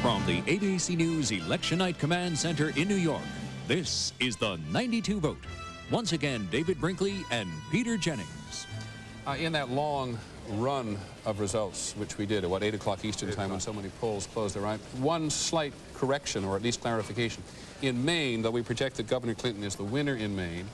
From the ABC News Election Night Command Center in New York, this is the 92 Vote. Once again, David Brinkley and Peter Jennings. In that long run of results, which we did at, 8 o'clock Eastern Time when so many polls closed their eyes, one slight correction, or at least clarification. In Maine, though we project that Governor Clinton is the winner in Maine,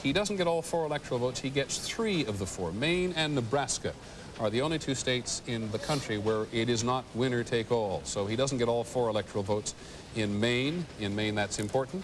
he doesn't get all 4 electoral votes. He gets 3 of the 4. Maine and Nebraska are the only 2 states in the country where it is not winner take all. So he doesn't get all 4 electoral votes in Maine. In Maine, that's important.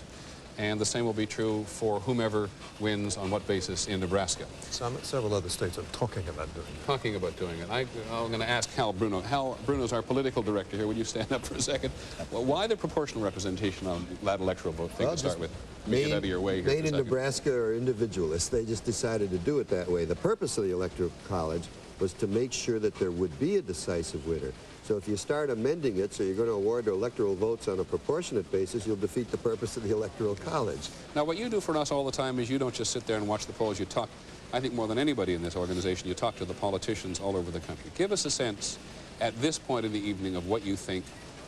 And the same will be true for whomever wins on what basis in Nebraska. Several other states are talking about doing it. Talking about doing it. I'm going to ask Hal Bruno. Hal Bruno's our political director here. Would you stand up for a second? Well, why the proportional representation on that electoral vote thing to start with? Get out of your way here. Maine and Nebraska are individualists. They just decided to do it that way. The purpose of the Electoral College was to make sure that there would be a decisive winner. So if you start amending it so you're going to award electoral votes on a proportionate basis, you'll defeat the purpose of the Electoral College. Now, what you do for us all the time is you don't just sit there and watch the polls. You talk, I think more than anybody in this organization, you talk to the politicians all over the country. Give us a sense at this point in the evening of what you think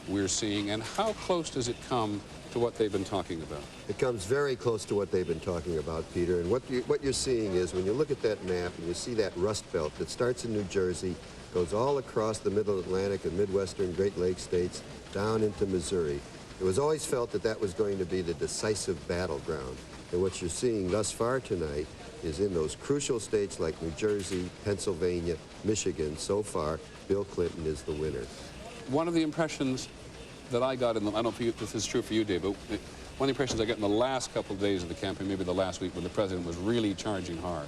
we're seeing and how close does it come to what they've been talking about? It comes very close to what they've been talking about, Peter. And what you're seeing is when you look at that map and you see that Rust Belt that starts in New Jersey, goes all across the Middle Atlantic and Midwestern Great Lakes states, down into Missouri. It was always felt that that was going to be the decisive battleground. And what you're seeing thus far tonight is in those crucial states like New Jersey, Pennsylvania, Michigan, so far, Bill Clinton is the winner. One of the impressions that I got in the, I don't know if this is true for you, Dave, but one of the impressions I got in the last couple of days of the campaign, maybe the last week when the president was really charging hard,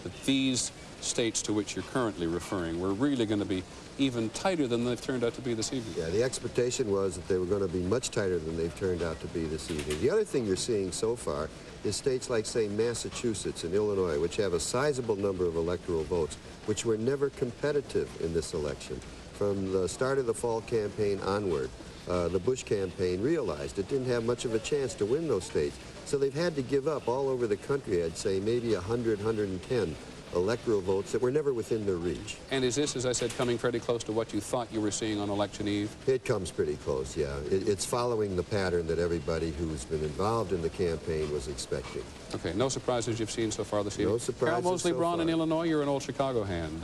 that these states to which you're currently referring were really going to be even tighter than they've turned out to be this evening. Yeah, the expectation was that they were going to be much tighter than they've turned out to be this evening. The other thing you're seeing so far is states like, say, Massachusetts and Illinois, which have a sizable number of electoral votes, which were never competitive in this election. From the start of the fall campaign onward, the Bush campaign realized it didn't have much of a chance to win those states. So they've had to give up all over the country, I'd say, maybe 100, 110 electoral votes that were never within their reach. And is this, as I said, coming pretty close to what you thought you were seeing on election eve? It comes pretty close, yeah. It's following the pattern that everybody who's been involved in the campaign was expecting. Okay, no surprises you've seen so far this evening? No surprises. Carol Moseley so Braun far. in Illinois, you're an old Chicago hand.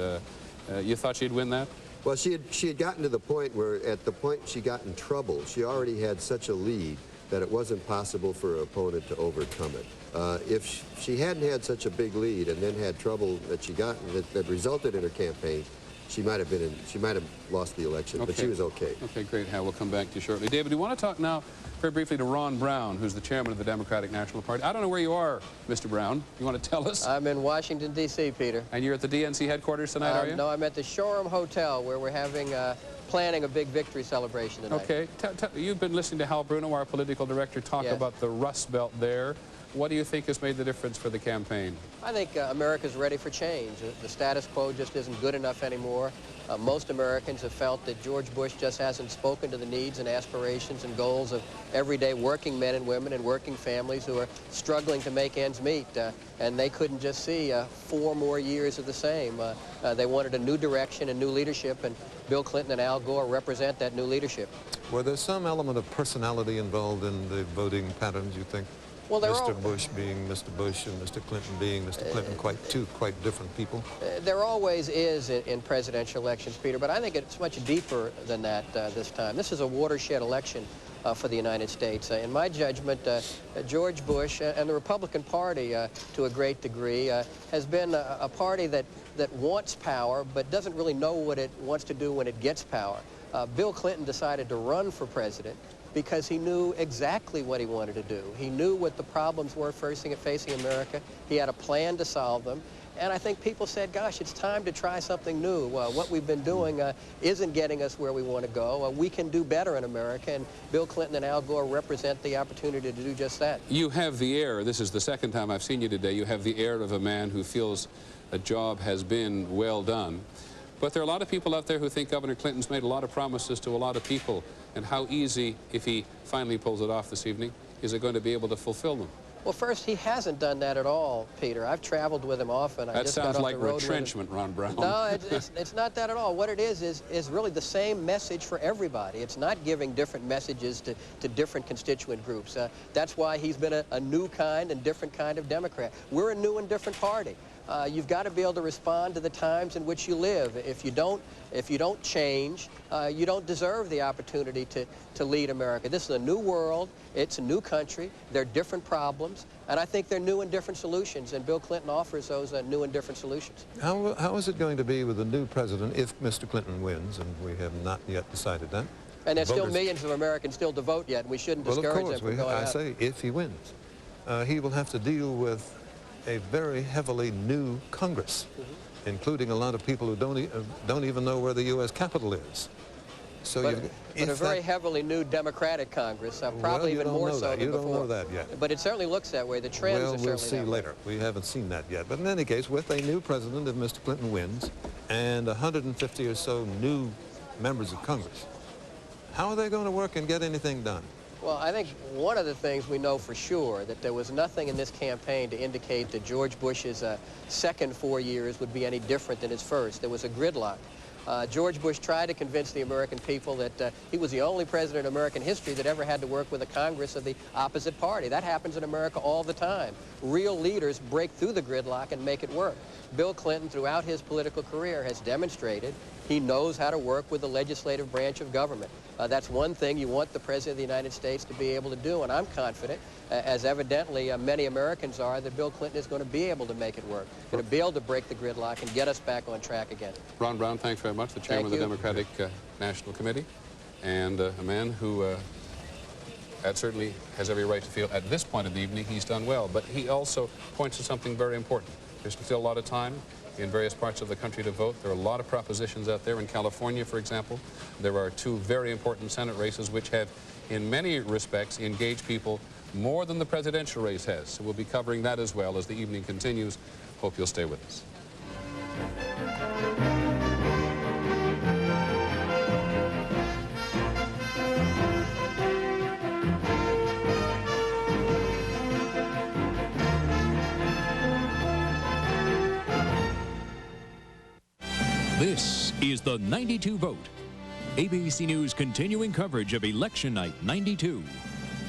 You thought she'd win that? Well, she had gotten to the point where, at the point she got in trouble, she already had such a lead that it wasn't possible for her opponent to overcome it. If she hadn't had such a big lead and then had trouble that she got that resulted in her campaign, she might have lost the election, but she was okay. Okay, great, Hal. We'll come back to you shortly. David, we want to talk now very briefly to Ron Brown, who's the chairman of the Democratic National Party. I don't know where you are, Mr. Brown. You want to tell us? I'm in Washington, D.C., Peter. And you're at the DNC headquarters tonight, are you? No, I'm at the Shoreham Hotel, where we're having planning a big victory celebration tonight. Okay. You've been listening to Hal Bruno, our political director, talk about the Rust Belt there. What do you think has made the difference for the campaign? I think America's ready for change. The status quo just isn't good enough anymore. Most Americans have felt that George Bush just hasn't spoken to the needs and aspirations and goals of everyday working men and women and working families who are struggling to make ends meet. And they couldn't just see 4 more years of the same. They wanted a new direction and new leadership, and Bill Clinton and Al Gore represent that new leadership. Were there some element of personality involved in the voting patterns, you think? Well, Mr. Bush being Mr. Bush and Mr. Clinton being Mr. Clinton, two quite different people? There always is in presidential elections, Peter, but I think it's much deeper than that this time. This is a watershed election for the United States. In my judgment, George Bush and the Republican Party, to a great degree, has been a party that wants power but doesn't really know what it wants to do when it gets power. Bill Clinton decided to run for president because he knew exactly what he wanted to do. He knew what the problems were facing America. He had a plan to solve them. And I think people said, gosh, it's time to try something new. What we've been doing isn't getting us where we want to go. We can do better in America, and Bill Clinton and Al Gore represent the opportunity to do just that. You have the air, this is the second time I've seen you today, you have the air of a man who feels a job has been well done. But there are a lot of people out there who think Governor Clinton's made a lot of promises to a lot of people, and how easy, if he finally pulls it off this evening, is it going to be able to fulfill them? Well, first, he hasn't done that at all, Peter. I've traveled with him often. That sounds like retrenchment, Ron Brown. No, it's not that at all. What it is really the same message for everybody. It's not giving different messages to different constituent groups. That's why he's been a new kind and different kind of Democrat. We're a new and different party. You've got to be able to respond to the times in which you live. If you don't change, you don't deserve the opportunity to lead America. This is a new world. It's a new country. There are different problems, and I think they're new and different solutions, and Bill Clinton offers those new and different solutions. How is it going to be with the new president if Mr. Clinton wins, and we have not yet decided that? And there's still millions of Americans still to vote yet, and we shouldn't discourage them from going out. I say if he wins. He will have to deal with a very heavily new Congress, including a lot of people who don't even know where the U.S. Capitol is. So but a very heavily new Democratic Congress, probably even more so than before. You don't know that yet. But it certainly looks that way. The trends are certainly that way. Well, we'll see later. We haven't seen that yet. But in any case, with a new president, if Mr. Clinton wins, and 150 or so new members of Congress, how are they going to work and get anything done? Well, I think one of the things we know for sure, that there was nothing in this campaign to indicate that George Bush's second 4 years would be any different than his first. There was a gridlock. George Bush tried to convince the American people that he was the only president in American history that ever had to work with a Congress of the opposite party. That happens in America all the time. Real leaders break through the gridlock and make it work. Bill Clinton, throughout his political career, has demonstrated he knows how to work with the legislative branch of government. That's one thing you want the President of the United States to be able to do, and I'm confident, as evidently many Americans are, that Bill Clinton is going to be able to make it work, going to be able to break the gridlock and get us back on track again. Ron Brown, thanks very much, the chairman of the Democratic National Committee, and a man who certainly has every right to feel at this point of the evening he's done well. But he also points to something very important. There's still a lot of time in various parts of the country to vote. There are a lot of propositions out there. In California, for example, there are two very important Senate races which have, in many respects, engaged people more than the presidential race has. So we'll be covering that as well as the evening continues. Hope you'll stay with us. This is the 92 Vote, ABC News continuing coverage of Election Night 92.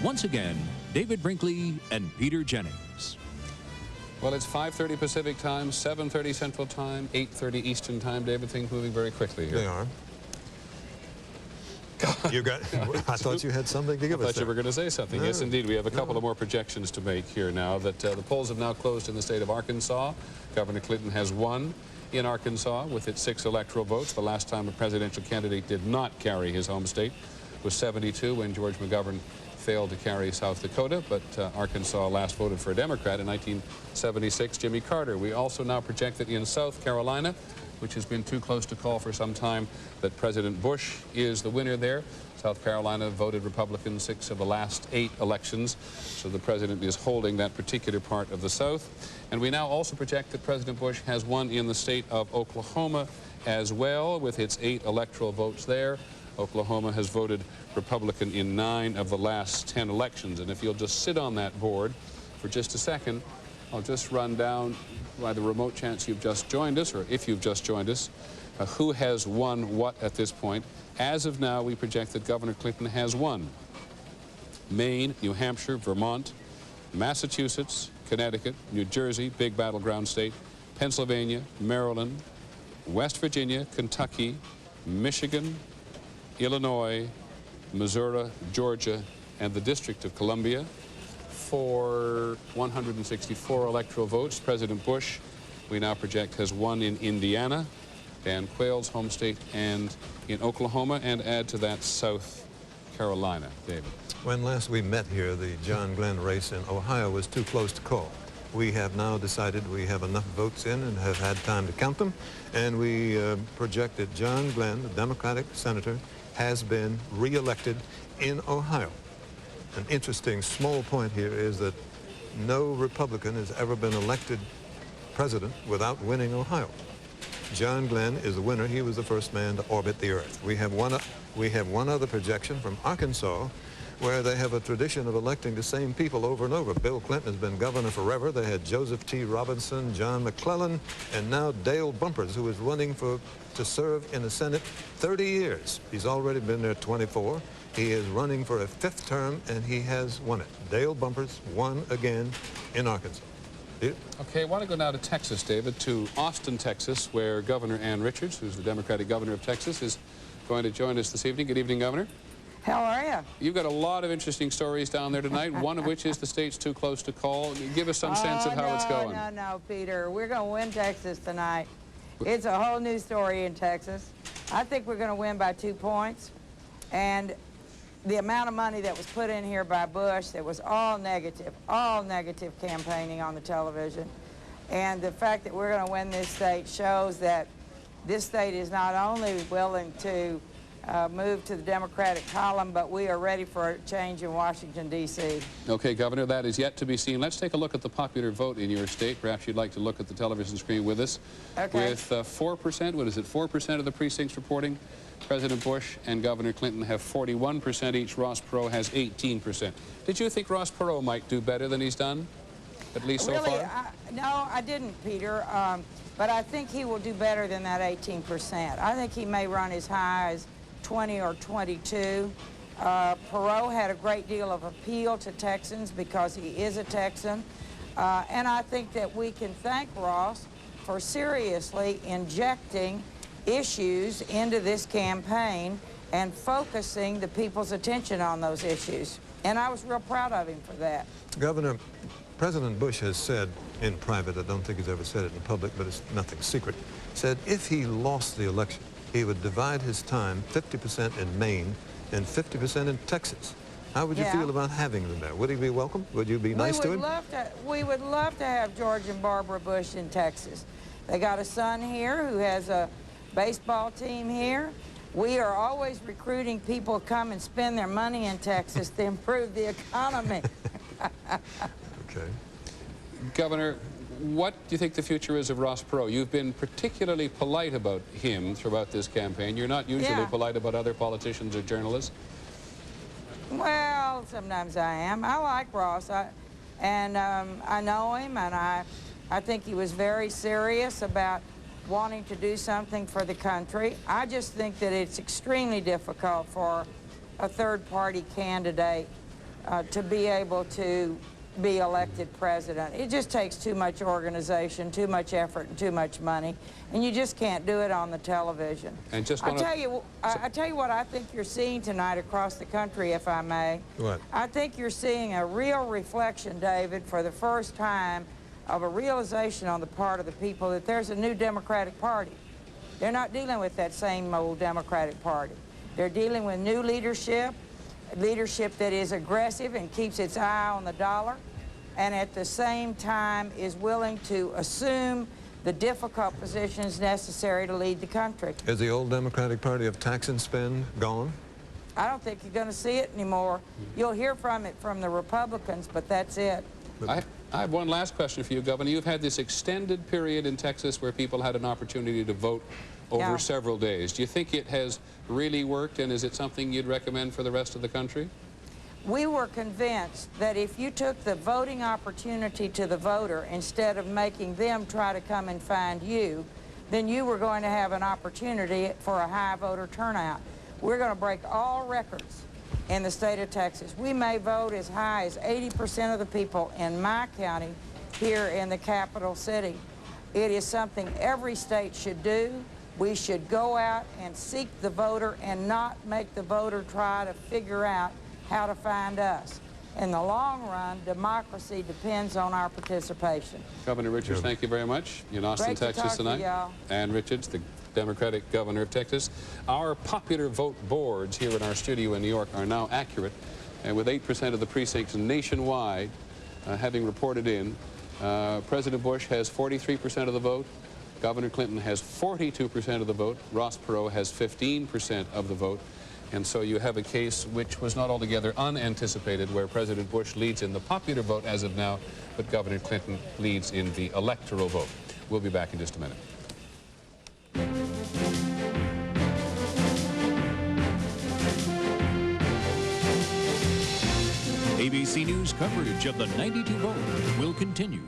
Once again, David Brinkley and Peter Jennings. Well, it's 5:30 Pacific time, 7:30 Central time, 8:30 Eastern time. David, things moving very quickly here. They are. You got, I thought you had something to give us. I thought you were going to say something. No. Yes, indeed. We have a couple of more projections to make here now. That the polls have now closed in the state of Arkansas. Governor Clinton has won in Arkansas with its 6 electoral votes. The last time a presidential candidate did not carry his home state was 72 when George McGovern failed to carry South Dakota, but Arkansas last voted for a Democrat in 1976, Jimmy Carter. We also now project that in South Carolina, which has been too close to call for some time, that President Bush is the winner there. South Carolina voted Republican 6 of the last 8 elections, so the president is holding that particular part of the South. And we now also project that President Bush has won in the state of Oklahoma as well, with its 8 electoral votes there. Oklahoma has voted Republican in 9 of the last 10 elections. And if you'll just sit on that board for just a second, I'll just run down, by the remote chance you've just joined us, or if you've just joined us, who has won what at this point. As of now, we project that Governor Clinton has won Maine, New Hampshire, Vermont, Massachusetts, Connecticut, New Jersey, big battleground state, Pennsylvania, Maryland, West Virginia, Kentucky, Michigan, Illinois, Missouri, Georgia, and the District of Columbia. For 164 electoral votes, President Bush, we now project, has won in Indiana, Dan Quayle's home state, and in Oklahoma, and add to that South Carolina. David. When last we met here, the John Glenn race in Ohio was too close to call. We have now decided we have enough votes in and have had time to count them, and we project that John Glenn, the Democratic senator, has been re-elected in Ohio. An interesting small point here is that no Republican has ever been elected president without winning Ohio. John Glenn is the winner. He was the first man to orbit the Earth. We have one other projection from Arkansas, where they have a tradition of electing the same people over and over. Bill Clinton has been governor forever. They had Joseph T. Robinson, John McClellan, and now Dale Bumpers, who is running to serve in the Senate 30 years. He's already been there 24. He is running for a 5th term, and he has won it. Dale Bumpers won again in Arkansas. Okay, I want to go now to Texas, David, to Austin, Texas, where Governor Ann Richards, who's the Democratic governor of Texas, is going to join us this evening. Good evening, Governor. How are you? You've got a lot of interesting stories down there tonight, one of which is the state's too close to call. Give us some sense of how it's going. No, Peter. We're going to win Texas tonight. It's a whole new story in Texas. I think we're going to win by 2 points. And the amount of money that was put in here by Bush, that was all negative campaigning on the television. And the fact that we're going to win this state shows that this state is not only willing to move to the Democratic column, but we are ready for a change in Washington, D.C. Okay, Governor, that is yet to be seen. Let's take a look at the popular vote in your state. Perhaps you'd like to look at the television screen with us. Okay. With 4%, what is it, 4% of the precincts reporting President Bush and Governor Clinton have 41% each. Ross Perot has 18%. Did you think Ross Perot might do better than he's done, at least so far? No, I didn't, Peter. But I think he will do better than that 18%. I think he may run as high as 20 or 22. Perot had a great deal of appeal to Texans because he is a Texan. And I think that we can thank Ross for seriously injecting issues into this campaign and focusing the people's attention on those issues. And I was real proud of him for that. Governor, President Bush has said in private, I don't think he's ever said it in public, but it's nothing secret, said if he lost the election, he would divide his time 50% in Maine and 50% in Texas. How would you feel about having them there? Would he be welcome? Would you be nice to him? We would love to have George and Barbara Bush in Texas. They got a son here who has a baseball team here. We are always recruiting people to come and spend their money in Texas to improve the economy. Okay. Governor, what do you think the future is of Ross Perot? You've been particularly polite about him throughout this campaign. You're not usually polite about other politicians or journalists. Well, sometimes I am. I like Ross, I know him, and I think he was very serious about wanting to do something for the country. I just think that it's extremely difficult for a third-party candidate to be able to be elected president. It just takes too much organization, too much effort, and too much money, and you just can't do it on the television. And just I tell you what I think you're seeing tonight across the country, if I may. What? I think you're seeing a real reflection, David, for the first time, of a realization on the part of the people that there's a new Democratic Party. They're not dealing with that same old Democratic Party. They're dealing with new leadership that is aggressive and keeps its eye on the dollar, and at the same time is willing to assume the difficult positions necessary to lead the country. Is the old Democratic Party of tax and spend gone? I don't think you're going to see it anymore. You'll hear from it from the Republicans, but that's it. I have one last question for you, Governor. You've had this extended period in Texas where people had an opportunity to vote over several days. Do you think it has really worked, and is it something you'd recommend for the rest of the country? We were convinced that if you took the voting opportunity to the voter instead of making them try to come and find you, then you were going to have an opportunity for a high voter turnout. We're going to break all records in the state of Texas. We may vote as high as 80% of the people in my county here in the capital city. It is something every state should do. We should go out and seek the voter and not make the voter try to figure out how to find us. In the long run, democracy depends on our participation. Governor Richards, thank you very much. In Austin, Texas tonight. Ann Richards, the Democratic governor of Texas. Our popular vote boards here in our studio in New York are now accurate, and with 8% of the precincts nationwide having reported in, President Bush has 43% of the vote, Governor Clinton has 42% of the vote, Ross Perot has 15% of the vote, and so you have a case which was not altogether unanticipated, where President Bush leads in the popular vote as of now, but Governor Clinton leads in the electoral vote. We'll be back in just a minute. ABC News coverage of the 92 vote will continue.